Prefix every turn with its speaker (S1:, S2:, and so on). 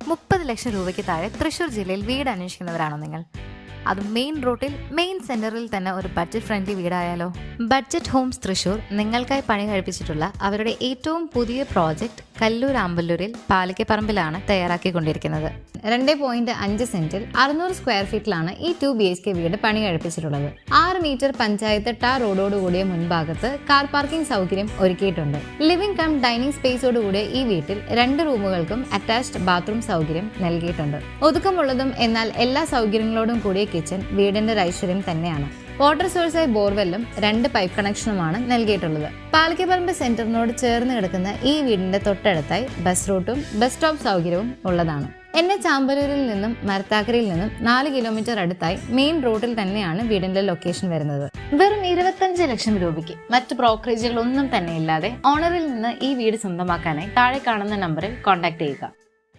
S1: 30 ലക്ഷം രൂപയ്ക്ക് താഴെ തൃശ്ശൂർ ജില്ലയിൽ വീട് അന്വേഷിക്കുന്നവരാണോ നിങ്ങൾ? അത് മെയിൻ റോട്ടിൽ മെയിൻ സെന്ററിൽ തന്നെ ഒരു ബഡ്ജറ്റ് ഫ്രണ്ട്ലി വീടായാലോ? ബഡ്ജറ്റ് ഹോംസ് തൃശ്ശൂർ നിങ്ങൾക്കായി പണി കഴിപ്പിച്ചിട്ടുള്ള അവരുടെ ഏറ്റവും പുതിയ പ്രോജക്റ്റ് കല്ലൂർ ആമ്പല്ലൂരിൽ പാലിക്കപ്പറമ്പിലാണ് തയ്യാറാക്കിക്കൊണ്ടിരിക്കുന്നത്. 2.5 സെന്റിൽ 600 സ്ക്വയർ ഫീറ്റിലാണ് ഈ 2 BHK വീട് പണി കഴിപ്പിച്ചിട്ടുള്ളത്. 6 മീറ്റർ പഞ്ചായത്ത് ടാർ റോഡോടുകൂടിയ മുൻഭാഗത്ത് കാർ പാർക്കിംഗ് സൗകര്യം ഒരുക്കിയിട്ടുണ്ട്. ലിവിംഗ് കം ഡൈനിങ് സ്പേസോടുകൂടിയ ഈ വീട്ടിൽ 2 റൂമുകൾക്കും അറ്റാച്ച്ഡ് ബാത്റൂം സൗകര്യം നൽകിയിട്ടുണ്ട്. ഒതുക്കമുള്ളതും എന്നാൽ എല്ലാ സൗകര്യങ്ങളോടും കൂടിയ കിച്ചൺ വീടിന്റെ ഒരു ഐശ്വര്യം തന്നെയാണ്. വാട്ടർ സോഴ്സായി ബോർവെല്ലും 2 പൈപ്പ് കണക്ഷനുമാണ് നൽകിയിട്ടുള്ളത്. പാലിക്കപ്പറമ്പ് സെന്ററിനോട് ചേർന്ന് കിടക്കുന്ന ഈ വീടിന്റെ തൊട്ടടുത്തായി ബസ് റൂട്ടും ബസ് സ്റ്റോപ്പ് സൗകര്യവും ഉള്ളതാണ്. ചാമ്പലൂരിൽ നിന്നും മരത്താക്കരയിൽ നിന്നും 4 കിലോമീറ്റർ അടുത്തായി മെയിൻ റോഡിൽ തന്നെയാണ് വീടിന്റെ ലൊക്കേഷൻ വരുന്നത്. വെറും 25 ലക്ഷം രൂപയ്ക്ക് മറ്റ് ബ്രോക്കറേജുകൾ ഒന്നും തന്നെ ഇല്ലാതെ ഓണറിൽ നിന്ന് ഈ വീട് സ്വന്തമാക്കാനായി താഴെ കാണുന്ന നമ്പറിൽ കോൺടാക്ട് ചെയ്യുക.